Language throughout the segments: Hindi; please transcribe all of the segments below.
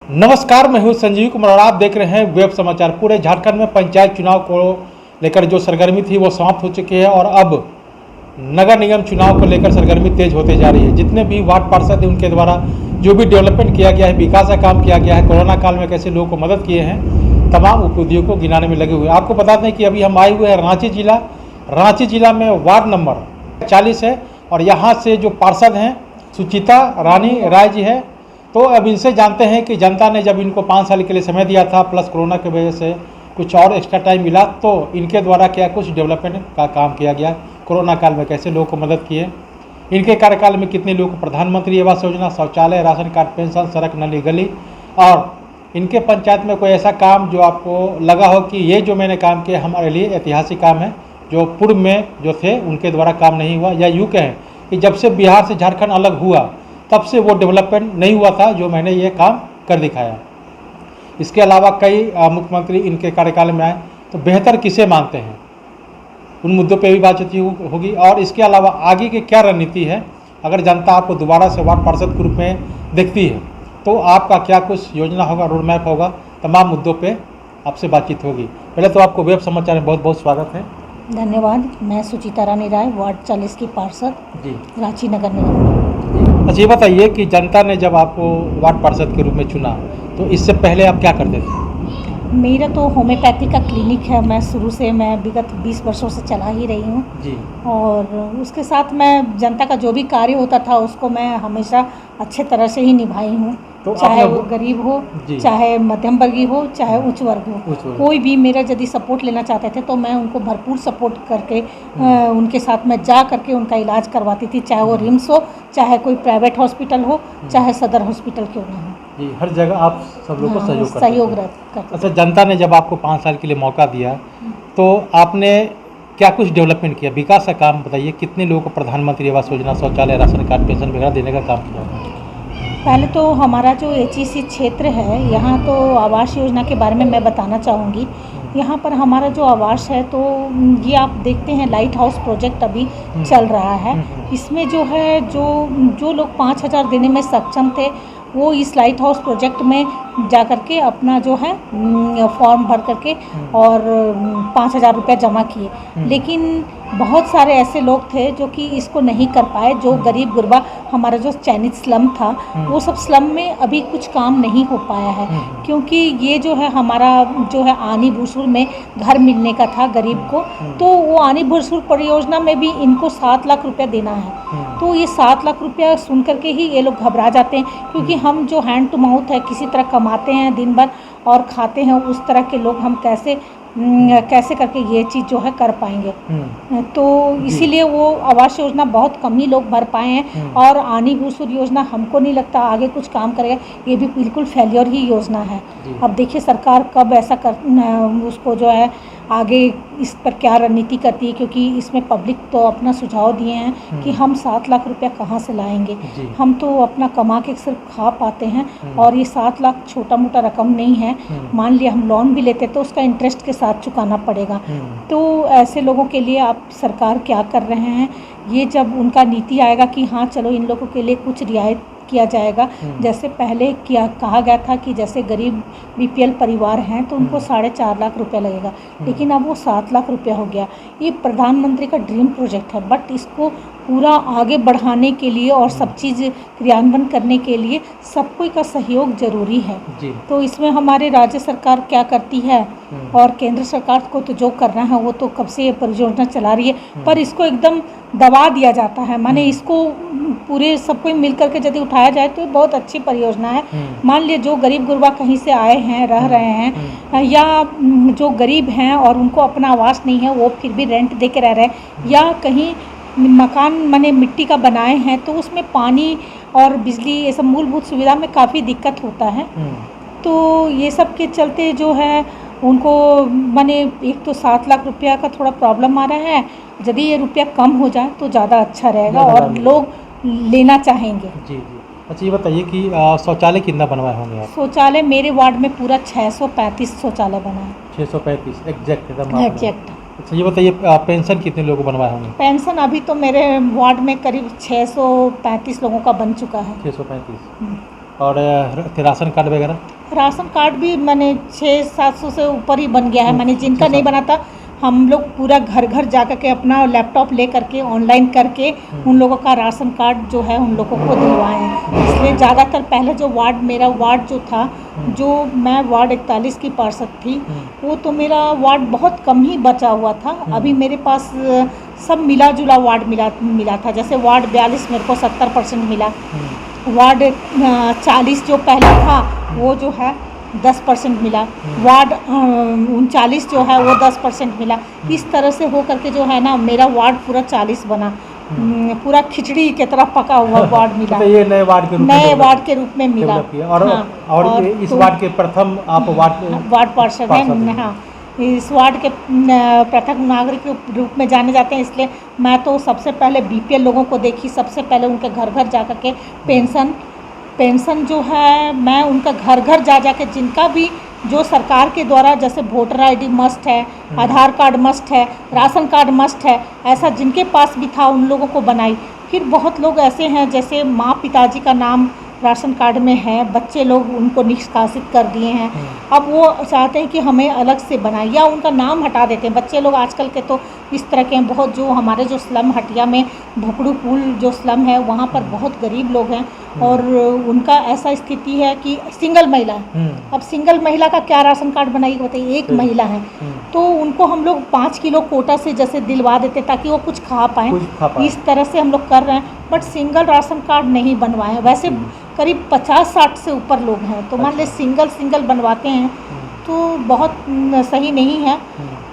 नमस्कार, मैं हूं संजीव कुमार और आप देख रहे हैं वेब समाचार। पूरे झारखंड में पंचायत चुनाव को लेकर जो सरगर्मी थी वो समाप्त हो चुकी है और अब नगर निगम चुनाव को लेकर सरगर्मी तेज होते जा रही है। जितने भी वार्ड पार्षद हैं उनके द्वारा जो भी डेवलपमेंट किया गया है, विकास का काम किया गया है, कोरोना काल में कैसे लोगों को मदद किए हैं, तमाम उपलब्धियों को गिनाने में लगे हुए हैं। आपको बता दें कि अभी हम आए हुए हैं रांची जिला में वार्ड नंबर 40 है और यहाँ से जो पार्षद हैं सुचिता रानी राय जी है। तो अब इनसे जानते हैं कि जनता ने जब इनको 5 साल के लिए समय दिया था, प्लस कोरोना की वजह से कुछ और एक्स्ट्रा टाइम मिला, तो इनके द्वारा क्या कुछ डेवलपमेंट का काम किया गया, कोरोना काल में कैसे लोगों को मदद किए, इनके कार्यकाल में कितने लोगों को प्रधानमंत्री आवास योजना, शौचालय, राशन कार्ड, पेंशन, सड़क, नली गली, और इनके पंचायत में कोई ऐसा काम जो आपको लगा हो कि ये जो मैंने काम किया हमारे लिए ऐतिहासिक काम है, जो पूर्व में जो थे उनके द्वारा काम नहीं हुआ, या यूँ कहें कि जब से बिहार से झारखंड अलग हुआ तब से वो डेवलपमेंट नहीं हुआ था जो मैंने ये काम कर दिखाया। इसके अलावा कई मुख्यमंत्री इनके कार्यकाल में आए, तो बेहतर किसे मानते हैं, उन मुद्दों पे भी बातचीत होगी। और इसके अलावा आगे की क्या रणनीति है, अगर जनता आपको दोबारा से वार्ड पार्षद के रूप में देखती है तो आपका क्या कुछ योजना होगा, रोड मैप होगा, तमाम मुद्दों पे आपसे बातचीत होगी। पहले तो आपको वेब समाचार में बहुत बहुत स्वागत है। धन्यवाद। मैं सुचिता रानी राय, वार्ड 40 की पार्षद जी, रांची नगर निगम। अच्छा, ये बताइए कि जनता ने जब आपको वार्ड पार्षद के रूप में चुना तो इससे पहले आप क्या करते थे? मेरा तो होम्योपैथी का क्लिनिक है। मैं विगत 20 वर्षों से चला ही रही हूँ जी, और उसके साथ मैं जनता का जो भी कार्य होता था उसको मैं हमेशा अच्छे तरह से ही निभाई हूँ। तो चाहे वो गरीब हो, चाहे मध्यम वर्गीय हो, चाहे उच्च वर्ग हो, कोई भी मेरा यदि सपोर्ट लेना चाहते थे तो मैं उनको भरपूर सपोर्ट करके उनके साथ मैं जा करके उनका इलाज करवाती थी, चाहे वो रिम्स हो, चाहे कोई प्राइवेट हॉस्पिटल हो, चाहे सदर हॉस्पिटल क्यों ना हो। जी, हर जगह आप सब लोग को सहयोग करते। अच्छा, जनता ने जब आपको 5 साल के लिए मौका दिया तो आपने क्या कुछ डेवलपमेंट किया, विकास का काम बताइए, कितने लोगों को प्रधानमंत्री आवास योजना, शौचालय, राशन कार्ड, पेंशन वगैरह देने का काम किया? पहले तो हमारा जो HEC क्षेत्र है यहाँ तो आवास योजना के बारे में मैं बताना चाहूँगी। यहाँ पर हमारा जो आवास है तो ये आप देखते हैं लाइट हाउस प्रोजेक्ट अभी चल रहा है। इसमें जो है जो लोग 5,000 देने में सक्षम थे वो इस लाइट हाउस प्रोजेक्ट में जा करके अपना जो है फॉर्म भर करके और 5,000 रुपये जमा किए। लेकिन बहुत सारे ऐसे लोग थे जो कि इसको नहीं कर पाए, जो गरीब गुरबा हमारा जो चयनित स्लम था वो सब स्लम में अभी कुछ काम नहीं हो पाया है, क्योंकि ये जो है हमारा जो है आनी भूसुर में घर मिलने का था गरीब को, तो वो आनी भूसुर परियोजना में भी इनको 7 लाख रुपया देना है। तो ये 7 लाख रुपया सुन करके ही ये लोग घबरा जाते हैं, क्योंकि हम जो हैंड टू माउथ है, किसी तरह कमाते हैं दिन भर और खाते हैं, उस तरह के लोग हम कैसे करके ये चीज़ जो है कर पाएंगे। तो इसीलिए वो आवास योजना बहुत कम ही लोग भर पाए हैं और आनी भूसुर योजना हमको नहीं लगता आगे कुछ काम करेगा, ये भी बिल्कुल फेलियर ही योजना है। अब देखिए सरकार कब ऐसा उसको जो है आगे इस पर क्या रणनीति करती है, क्योंकि इसमें पब्लिक तो अपना सुझाव दिए हैं कि हम 7 लाख रुपया कहाँ से लाएंगे, हम तो अपना कमा के सिर्फ खा पाते हैं और ये 7 लाख छोटा मोटा रकम नहीं है। मान लिया हम लोन भी लेते तो उसका इंटरेस्ट के साथ चुकाना पड़ेगा। तो ऐसे लोगों के लिए आप सरकार क्या कर रहे हैं, ये जब उनका नीति आएगा कि हाँ चलो इन लोगों के लिए कुछ रियायत किया जाएगा, जैसे पहले कहा गया था कि जैसे गरीब BPL परिवार हैं तो उनको 4.5 लाख रुपया लगेगा, लेकिन अब वो 7 लाख रुपया हो गया। ये प्रधानमंत्री का ड्रीम प्रोजेक्ट है, बट इसको पूरा आगे बढ़ाने के लिए और सब चीज़ क्रियान्वयन करने के लिए सब कोई का सहयोग जरूरी है। तो इसमें हमारे राज्य सरकार क्या करती है और केंद्र सरकार को तो जो करना है वो तो कब से ये परियोजना चला रही है, पर इसको एकदम दबा दिया जाता है। माने इसको पूरे सब कोई मिल करके यदि उठाया जाए तो बहुत अच्छी परियोजना है। मान लिए जो गरीब गुरबा कहीं से आए हैं, रह रहे हैं, या जो गरीब हैं और उनको अपना आवास नहीं है वो फिर भी रेंट दे के रह रहे हैं, या कहीं मकान माने मिट्टी का बनाए हैं तो उसमें पानी और बिजली ये सब मूलभूत सुविधा में काफ़ी दिक्कत होता है। तो ये सब के चलते जो है उनको माने एक तो 7 लाख रुपया का थोड़ा प्रॉब्लम आ रहा है, यदि ये रुपया कम हो जाए तो ज़्यादा अच्छा रहेगा और लोग लेना चाहेंगे। जी। अच्छा, ये बताइए कि शौचालय कितना बनवाए होंगे आप? शौचालय मेरे वार्ड में पूरा 635 शौचालय बना है। 635 एग्जैक्ट? एग्जैक्ट। अच्छा, ये बताइए पेंशन कितने लोगों को बनवाए होंगे? पेंशन अभी तो मेरे वार्ड में करीब 635 लोगों का बन चुका है। 635। और राशन कार्ड वगैरह? राशन कार्ड भी मैंने 600-700 से ऊपर ही बन गया है। मैंने जिनका नहीं बना था, हम लोग पूरा घर घर जा कर के अपना लैपटॉप ले करके ऑनलाइन करके उन लोगों का राशन कार्ड जो है उन लोगों को दिलवाए हैं। इसलिए ज़्यादातर पहले जो मेरा वार्ड जो था, जो मैं वार्ड 41 की पार्षद थी, वो तो मेरा वार्ड बहुत कम ही बचा हुआ था। अभी मेरे पास सब मिला जुला वार्ड मिला था। जैसे वार्ड 42 मेरे को 70% मिला, वार्ड 40 जो पहले था वो जो है 10% मिला, वार्ड 39 जो है वो 10% मिला। इस तरह से हो करके जो है ना मेरा वार्ड पूरा 40 बना, पूरा खिचड़ी की तरह पका हुआ वार्ड मिला। तो ये नए वार्ड के रूप में मिला। और इस वार्ड के प्रथम आप वार्ड पार्षद हैं। हाँ, इस वार्ड के प्रथम नागरिक के रूप में जाने जाते हैं। इसलिए मैं तो सबसे पहले बीपीएल लोगों को देखी, सबसे पहले उनके घर घर जा कर के पेंशन जो है मैं उनका घर घर जा के जिनका भी जो सरकार के द्वारा जैसे वोटर आईडी मस्ट है, आधार कार्ड मस्ट है, राशन कार्ड मस्ट है, ऐसा जिनके पास भी था उन लोगों को बनाई। फिर बहुत लोग ऐसे हैं जैसे माँ पिताजी का नाम राशन कार्ड में है, बच्चे लोग उनको निष्कासित कर दिए हैं। अब वो चाहते हैं कि हमें अलग से बनाए या उनका नाम हटा देते हैं। बच्चे लोग आजकल के तो इस तरह के हैं। बहुत जो हमारे जो स्लम हटिया में भुकड़ू पुल जो स्लम है वहाँ पर बहुत गरीब लोग हैं और उनका ऐसा स्थिति है कि सिंगल महिला है। अब सिंगल महिला का क्या राशन कार्ड बनाएगी बताइए, एक महिला है तो उनको हम लोग 5 किलो कोटा से जैसे दिलवा देते ताकि वो कुछ खा पाएँ। इस तरह से हम लोग कर रहे हैं, बट सिंगल राशन कार्ड नहीं बनवाए हैं। वैसे करीब 50-60 से ऊपर लोग हैं, तो मान ले सिंगल बनवाते हैं तो बहुत सही नहीं है।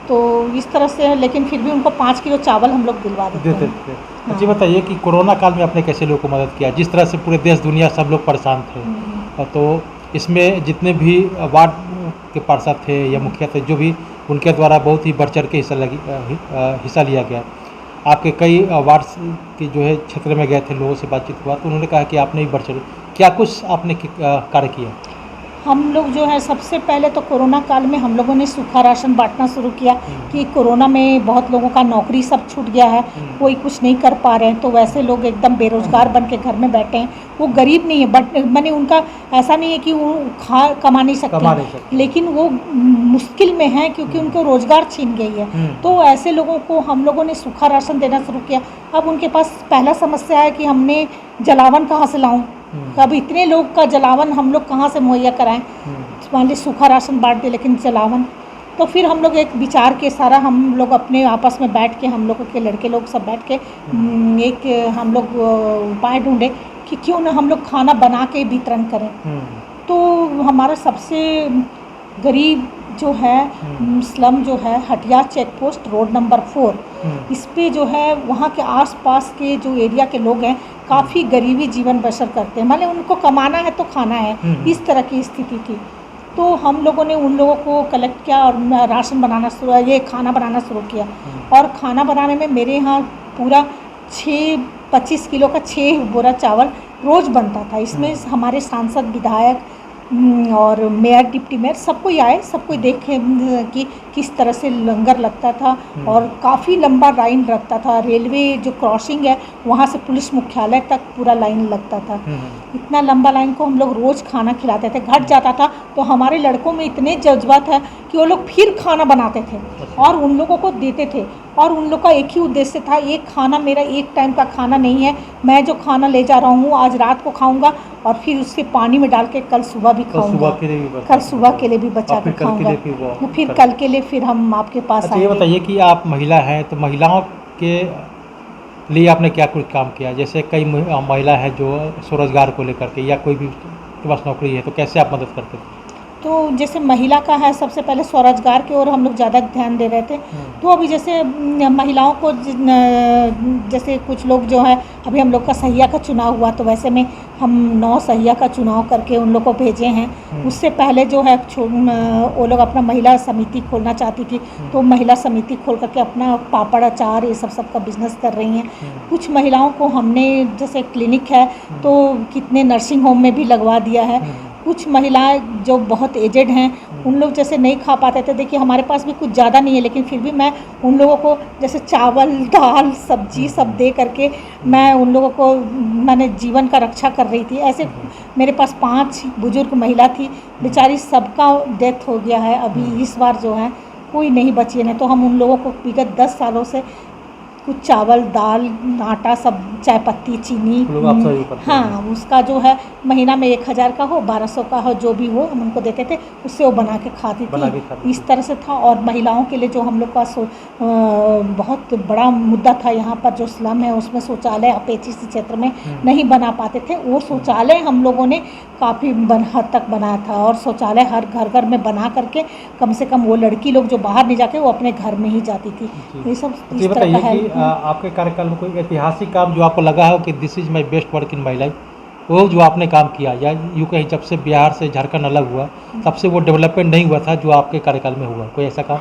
तो इस तरह से है, लेकिन फिर भी उनको 5 किलो चावल हम लोग दिलवा देते हैं। अच्छा बताइए कि कोरोना काल में आपने कैसे लोगों को मदद किया? जिस तरह से पूरे देश दुनिया सब लोग परेशान थे, तो इसमें जितने भी वार्ड के पार्षद थे या मुखिया थे, जो भी उनके द्वारा बहुत ही बढ़ चढ़ के हिस्सा लिया गया। आपके कई वार्ड्स के जो है क्षेत्र में गए थे, लोगों से बातचीत हुआ तो उन्होंने कहा कि आपने ही बढ़ चढ़ क्या कुछ आपने कार्य किया? हम लोग जो है सबसे पहले तो कोरोना काल में हम लोगों ने सूखा राशन बांटना शुरू किया कि कोरोना में बहुत लोगों का नौकरी सब छूट गया है, कोई कुछ नहीं कर पा रहे हैं, तो वैसे लोग एकदम बेरोजगार बन के घर में बैठे हैं। वो गरीब नहीं है, बट मैंने उनका ऐसा नहीं है कि वो कमा नहीं सकते, लेकिन वो मुश्किल में है क्योंकि उनको रोजगार छीन गई है। तो ऐसे लोगों को हम लोगों ने सूखा राशन देना शुरू किया। अब उनके पास पहला समस्या है कि हमने जलावन कहाँ से लाऊं, अब इतने लोग का जलावन हम लोग कहाँ से मुहैया कराएं। मान लीजिए सूखा राशन बांट दे लेकिन जलावन, तो फिर हम लोग एक विचार के सारा हम लोग अपने आपस में बैठ के हम लोगों के लड़के लोग सब बैठ के एक हम लोग उपाय ढूंढे कि क्यों ना हम लोग खाना बना के वितरण करें। तो हमारा सबसे गरीब जो है स्लम जो है Hatia check post road number 4, इस पे जो है वहाँ के आसपास के जो एरिया के लोग हैं काफ़ी गरीबी जीवन बसर करते हैं, मतलब उनको कमाना है तो खाना है, इस तरह की स्थिति थी। तो हम लोगों ने उन लोगों को कलेक्ट किया और राशन बनाना खाना बनाना शुरू किया। और खाना बनाने में मेरे यहाँ पूरा 25 किलो का 6 बोरा चावल रोज़ बनता था। इसमें हमारे सांसद, विधायक और मेयर, डिप्टी मेयर सब कोई आए, सब कोई देखे कि किस तरह से लंगर लगता था और काफ़ी लंबा लाइन लगता था। रेलवे जो क्रॉसिंग है वहाँ से पुलिस मुख्यालय तक पूरा लाइन लगता था। इतना लंबा लाइन को हम लोग रोज़ खाना खिलाते थे। घट जाता था तो हमारे लड़कों में इतने जज्बा था कि वो लोग फिर खाना बनाते थे और उन लोगों को देते थे। और उन लोग का एक ही उद्देश्य था, एक खाना मेरा एक टाइम का खाना नहीं है, मैं जो खाना ले जा रहा हूँ आज रात को खाऊंगा और फिर उसके पानी में डाल के कल सुबह भी खाऊंगा, कल सुबह के लिए भी बचा के खाऊंगा, फिर कल के लिए फिर हम आपके पास आएंगे। ये बताइए कि आप महिला हैं तो महिलाओं के लिए आपने क्या कुछ काम किया? जैसे कई महिला है जो स्वरोजगार को लेकर के या कोई भी के पास नौकरी है, तो कैसे आप मदद करते थे? तो जैसे महिला का है, सबसे पहले स्वरोजगार की ओर हम लोग ज़्यादा ध्यान दे रहे थे। तो अभी जैसे महिलाओं को जैसे कुछ लोग जो है, अभी हम लोग का सहिया का चुनाव हुआ तो वैसे में हम 9 सहिया का चुनाव करके उन लोग को भेजे हैं। उससे पहले जो है वो लोग अपना महिला समिति खोलना चाहती थी, तो महिला समिति खोल करके अपना पापड़ अचार ये सब का बिजनेस कर रही हैं। कुछ महिलाओं को हमने जैसे क्लिनिक है तो कितने नर्सिंग होम में भी लगवा दिया है। कुछ महिलाएं जो बहुत एजेड हैं उन लोग जैसे नहीं खा पाते थे। देखिए हमारे पास भी कुछ ज़्यादा नहीं है, लेकिन फिर भी मैं उन लोगों को जैसे चावल दाल सब्जी सब दे करके मैं उन लोगों को मैंने जीवन का रक्षा कर रही थी। ऐसे मेरे पास 5 बुजुर्ग महिला थी, बेचारी सबका डेथ हो गया है अभी इस बार जो है, कोई नहीं बची है। नहीं तो हम उन लोगों को विगत 10 सालों से कुछ चावल दाल आटा सब चाय पत्ती चीनी लोग आप सहयोग करते हैं। हाँ उसका जो है महीना में 1000 का हो 1200 का हो जो भी हो हम उनको देते थे, उससे वो बना के खाती थी। इस तरह से था। और महिलाओं के लिए जो हम लोग का बहुत बड़ा मुद्दा था यहाँ पर जो स्लम है उसमें शौचालय आप एचईसी क्षेत्र में नहीं बना पाते थे, वो शौचालय हम लोगों ने काफ़ी हद तक बनाया था। और शौचालय हर घर घर में बना करके कम से कम वो लड़की लोग जो बाहर नहीं जाके वो अपने घर में ही जाती थी। ये सब इस ये तरह बताइए का है। कि आपके कार्यकाल में कोई ऐतिहासिक काम जो आपको लगा हो कि this is my best work in my life, वो जो आपने काम किया, या यूँ कहीं जब से बिहार से झारखंड अलग हुआ तब से वो डेवलपमेंट नहीं हुआ था जो आपके कार्यकाल में हुआ, कोई ऐसा काम?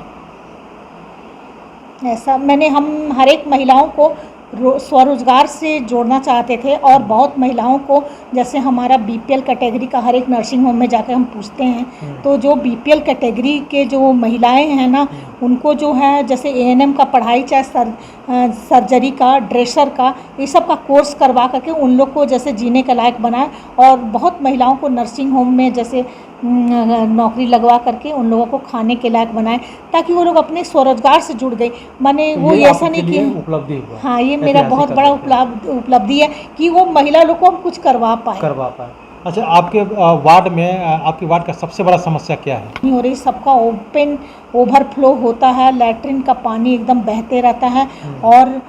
ऐसा मैंने हम हर एक महिलाओं को स्वरोजगार से जोड़ना चाहते थे। और बहुत महिलाओं को जैसे हमारा बीपीएल कैटेगरी का हर एक नर्सिंग होम में जाकर हम पूछते हैं तो जो बीपीएल कैटेगरी के जो महिलाएं हैं ना उनको जो है जैसे एएनएम का पढ़ाई चाहे सर्जरी का ड्रेसर का ये सब का कोर्स करवा करके उन लोग को जैसे जीने के लायक बनाए। और बहुत महिलाओं को नर्सिंग होम में जैसे नौकरी लगवा करके उन लोगों को खाने के लायक बनाए ताकि वो लोग अपने स्वरोजगार से जुड़ गए। माने वो ऐसा नहीं कि उपलब्धि हुआ। हाँ ये मेरा बहुत बड़ा उपलब्धि है कि वो महिला लोग को हम कुछ करवा पाए। अच्छा, आपके वार्ड में आपके वार्ड का सबसे बड़ा समस्या क्या है? नहीं हो रही, सबका ओपन ओवरफ्लो होता है, लैट्रिन का पानी एकदम बहते रहता है। और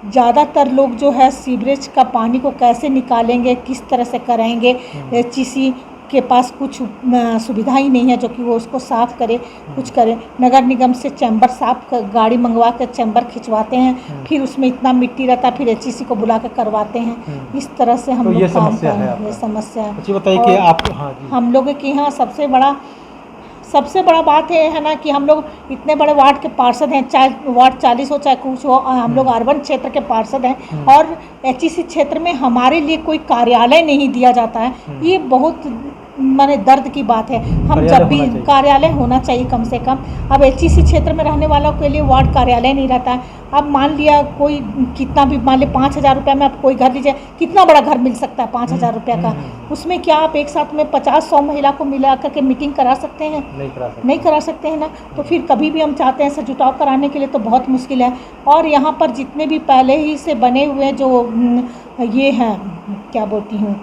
ज़्यादातर लोग जो है सीवरेज का पानी को कैसे निकालेंगे किस तरह से कराएंगे, एचईसी के पास कुछ सुविधा ही नहीं है जो कि वो उसको साफ़ करे कुछ करे। नगर निगम से चैम्बर साफ गाड़ी मंगवा कर चैम्बर खिंचवाते हैं, फिर उसमें इतना मिट्टी रहता है, फिर एचईसी को बुला कर करवाते हैं। इस तरह से हम लोग काम कर रहे हैं। ये समस्या है। अच्छा बताइए कि आप हम लोगों के यहाँ सबसे बड़ा बात है ना कि हम लोग इतने बड़े वार्ड के पार्षद हैं, चाहे वार्ड 40 हो चाहे कुछ हो, हम लोग अर्बन क्षेत्र के पार्षद हैं। और एचईसी क्षेत्र में हमारे लिए कोई कार्यालय नहीं दिया जाता है। ये बहुत माने दर्द की बात है। हम जब भी कार्यालय होना चाहिए कम से कम। अब एचईसी क्षेत्र में रहने वालों के लिए वार्ड कार्यालय नहीं रहता है। अब मान लिया कोई कितना भी मान ले 5000 रुपये में आप कोई घर लीजिए, कितना बड़ा घर मिल सकता है 5000 रुपये का? उसमें क्या आप एक साथ में 50-100 महिला को मिला करके मीटिंग करा सकते हैं? नहीं करा सकते हैं ना। तो फिर कभी भी हम चाहते हैं ऐसे जुटाव कराने के लिए तो बहुत मुश्किल है। और यहाँ पर जितने भी पहले ही से बने हुए जो ये हैं क्या बोलती हूँ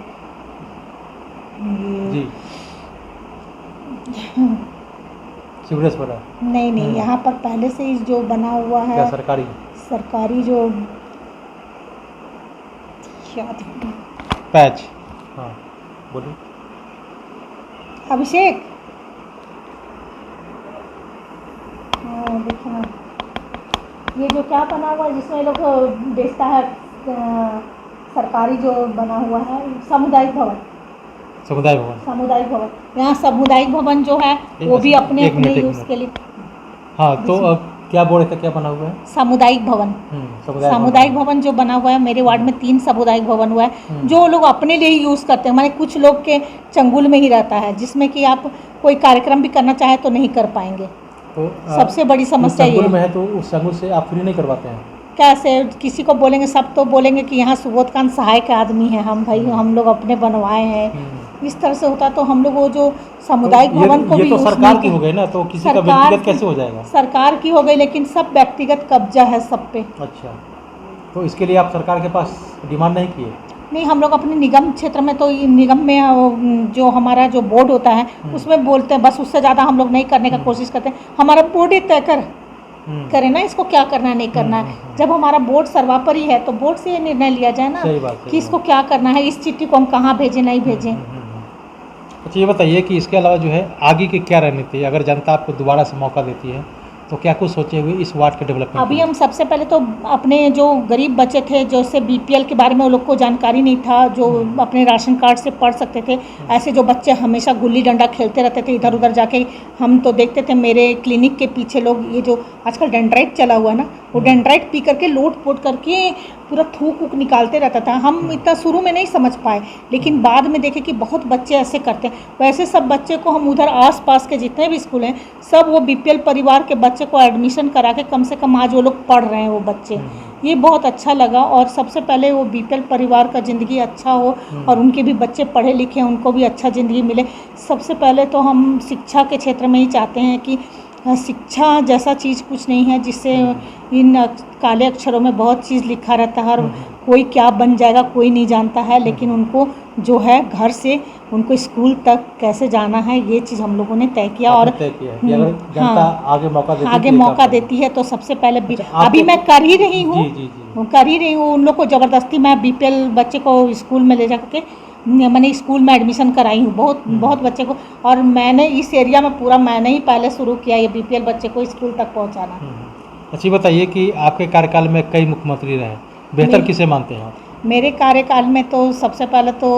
सीवरेज पर नहीं यहाँ पर पहले से ही जो बना हुआ है क्या सरकारी जो क्या पैच। हाँ बोलिए। अभिषेक देखिए ये जो क्या बना हुआ है जिसमें लोग बेचता है सरकारी जो बना हुआ है समुदायिक भवन। यहाँ सामुदायिक भवन जो है वो भी अपने यूज़ के लिए। हाँ तो क्या बोल रहे थे, क्या बना हुआ है? सामुदायिक भवन। सामुदायिक भवन जो बना हुआ है मेरे वार्ड में 3 सामुदायिक भवन हुआ है जो लोग अपने लिए ही यूज़ करते हैं। माने कुछ लोग के चंगुल में ही रहता है जिसमें कि आप कोई कार्यक्रम भी करना चाहे तो नहीं कर पाएंगे। तो सबसे बड़ी समस्या ये है। तो उस चंगुल से आप फ्री नहीं करवाते हैं? कैसे किसी को बोलेंगे, सब तो बोलेंगे कि यहाँ सुबोधकांत सहायक आदमी है हम, भाई हम लोग अपने बनवाए हैं। इस तरह से होता तो हम लोग वो जो सामुदायिक भवन को ये भी तो सरकार की हो गई ना, तो किसी का व्यक्तिगत कैसे हो जाएगा? सरकार की हो गई लेकिन सब व्यक्तिगत कब्जा है सब पे। अच्छा, तो इसके लिए आप सरकार के पास डिमांड नहीं किए? नहीं, हम लोग अपने निगम क्षेत्र में तो निगम में जो हमारा जो बोर्ड होता है उसमें बोलते हैं, बस उससे ज़्यादा हम लोग नहीं करने का कोशिश करते हैं। हमारा बोर्ड ही तय करे ना इसको क्या करना है नहीं करना है। जब हमारा बोर्ड सर्वापरी है तो बोर्ड से ये निर्णय लिया जाए ना कि इसको क्या करना है, इस चिट्ठी को हम कहाँ भेजें नहीं भेजें। अच्छा ये बताइए कि इसके अलावा जो है आगे की क्या रणनीति है? अगर जनता आपको दोबारा से मौका देती है तो क्या कुछ सोचे हुए इस वार्ड के डेवलपमेंट? अभी हम सबसे पहले तो अपने जो गरीब बच्चे थे जैसे बीपीएल के बारे में वो लोग को जानकारी नहीं था, जो अपने राशन कार्ड से पढ़ सकते थे, ऐसे जो बच्चे हमेशा गुल्ली डंडा खेलते रहते थे इधर उधर जाके, हम तो देखते थे मेरे क्लिनिक के पीछे लोग ये जो आजकल डेंड्राइट चला हुआ है ना, वो डेंड्राइट पी करके लोट पोट करके पूरा थूक वूक निकालते रहता था। हम इतना शुरू में नहीं समझ पाए, लेकिन बाद में देखे कि बहुत बच्चे ऐसे करते हैं। वैसे सब बच्चे को हम उधर आस-पास के जितने भी स्कूल हैं, सब वो बीपीएल परिवार के बच्चे को एडमिशन करा के कम से कम आज वो लोग पढ़ रहे हैं वो बच्चे। ये बहुत अच्छा लगा और सबसे पहले वो बीपीएल परिवार का ज़िंदगी अच्छा हो और उनके भी बच्चे पढ़े लिखे, उनको भी अच्छा ज़िंदगी मिले। सबसे पहले तो हम शिक्षा के क्षेत्र में ही चाहते हैं कि शिक्षा जैसा चीज़ कुछ नहीं है जिससे इन काले अक्षरों में बहुत चीज़ लिखा रहता है और कोई क्या बन जाएगा कोई नहीं जानता है, लेकिन उनको जो है घर से उनको स्कूल तक कैसे जाना है ये चीज़ हम लोगों ने तय किया। और तय किया है कि अगर जनता आगे मौका देती है, आगे मौका देती है तो सबसे पहले अच्छा, अभी मैं कर ही रही हूँ, जी, कर ही रही हूँ। उन लोग को ज़बरदस्ती मैं बीपीएल बच्चे को स्कूल में ले जा के मैंने स्कूल में एडमिशन कराई हूँ बहुत बच्चे को। और मैंने इस एरिया में पूरा मैंने ही पहले शुरू किया ये बीपीएल बच्चे को स्कूल तक पहुँचाना। अच्छा बताइए कि आपके कार्यकाल में कई मुख्यमंत्री रहे, बेहतर किसे मानते हैं आप? मेरे कार्यकाल में तो सबसे पहले तो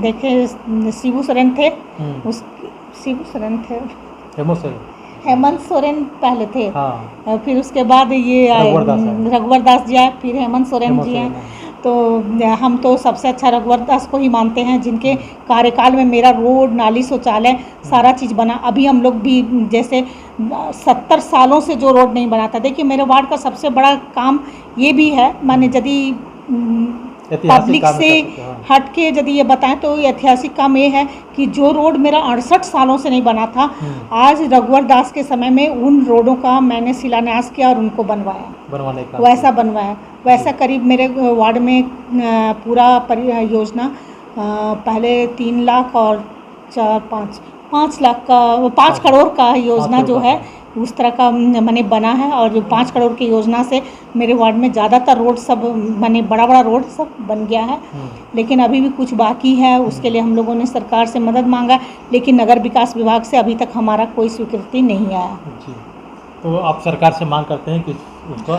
देखे शिबू सोरेन थे, शिबू सोरेन थे, हेमंत सोरेन पहले थे। हाँ। फिर उसके बाद ये आए रघुवर दास जी आए, फिर हेमंत सोरेन जी आए। तो हम तो सबसे अच्छा रघुवर दास को ही मानते हैं जिनके कार्यकाल में मेरा रोड नाली शौचालय सारा चीज़ बना। अभी हम लोग भी जैसे 70 सालों से जो रोड नहीं बना था, देखिए मेरे वार्ड का सबसे बड़ा काम ये भी है, माने यदि पब्लिक से हट के यदि ये बताएं तो ऐतिहासिक काम ये है कि जो रोड मेरा 68 सालों से नहीं बना था, आज रघुवर दास के समय में उन रोडों का मैंने शिलान्यास किया और उनको बनवाया, वैसा बनवाया। वैसा करीब मेरे वार्ड में पूरा योजना पहले 3 लाख और 5 लाख का 5 करोड़ का योजना जो है उस तरह का मैंने बना है। और जो 5 करोड़ की योजना से मेरे वार्ड में ज़्यादातर रोड सब मैंने बड़ा रोड सब बन गया है, लेकिन अभी भी कुछ बाकी है। उसके लिए हम लोगों ने सरकार से मदद मांगा, लेकिन नगर विकास विभाग से अभी तक हमारा कोई स्वीकृति नहीं आया। जी, तो आप सरकार से मांग करते हैं कि उसको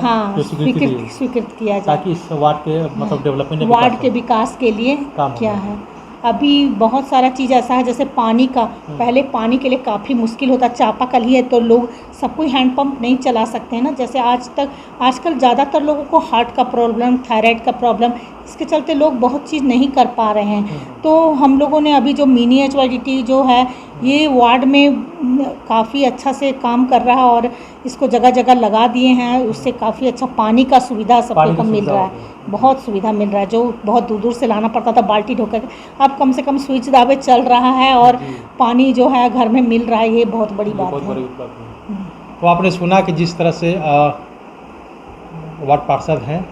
स्वीकृत किया जाए ताकि इस वार्ड के मतलब डेवलपमेंट वार्ड के विकास के लिए क्या है। अभी बहुत सारा चीज़ ऐसा है जैसे पानी का, पहले पानी के लिए काफ़ी मुश्किल होता, चापाकल ही है तो लोग सब कोई हैंडपम्प नहीं चला सकते हैं ना। जैसे आजकल ज़्यादातर लोगों को हार्ट का प्रॉब्लम, थायराइड का प्रॉब्लम, इसके चलते लोग बहुत चीज़ नहीं कर पा रहे हैं। तो हम लोगों ने अभी जो मिनी एचवाईडीटी जो है ये वार्ड में काफ़ी अच्छा से काम कर रहा है और इसको जगह जगह लगा दिए हैं। उससे काफ़ी अच्छा पानी का सुविधा सबको मिल रहा है, बहुत सुविधा मिल रहा है। जो बहुत दूर दूर से लाना पड़ता था बाल्टी ढोकर, अब कम से कम स्विच दावे चल रहा है और पानी जो है घर में मिल रहा है, ये बहुत बड़ी बात है। तो आपने सुना कि जिस तरह से वार्ड पार्षद हैं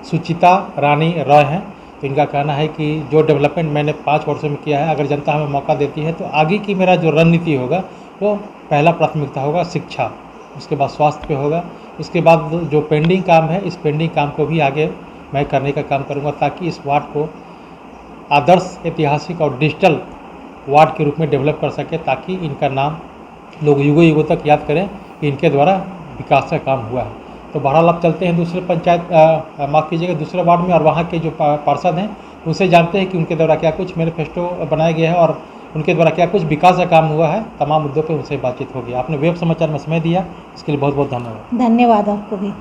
सुचिता रानी रॉय हैं, तो इनका कहना है कि जो डेवलपमेंट मैंने 5 वर्षों में किया है, अगर जनता हमें मौका देती है तो आगे की मेरा जो रणनीति होगा वो पहला प्राथमिकता होगा शिक्षा, उसके बाद स्वास्थ्य पे होगा, उसके बाद जो पेंडिंग काम है इस पेंडिंग काम को भी आगे मैं करने का काम करूँगा ताकि इस वार्ड को आदर्श, ऐतिहासिक और डिजिटल वार्ड के रूप में डेवलप कर सके, ताकि इनका नाम लोग युगों तक याद करें कि इनके द्वारा विकास का काम हुआ है। तो बहरहाल आप चलते हैं दूसरे दूसरे वार्ड में और वहाँ के जो पार्षद हैं उनसे जानते हैं कि उनके द्वारा क्या कुछ मैनिफेस्टो बनाया गया है और उनके द्वारा क्या कुछ विकास का काम हुआ है। तमाम मुद्दों पे उनसे बातचीत होगी। आपने वेब समाचार में समय दिया, इसके लिए बहुत बहुत धन्यवाद। धन्यवाद आपको भी।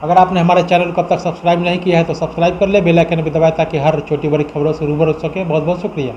अगर आपने हमारे चैनल को अब तक सब्सक्राइब नहीं किया है तो सब्सक्राइब कर ले, बेल आइकन भी दबाएं ताकि हर छोटी बड़ी खबरों से रूबरू हो सके। बहुत बहुत शुक्रिया।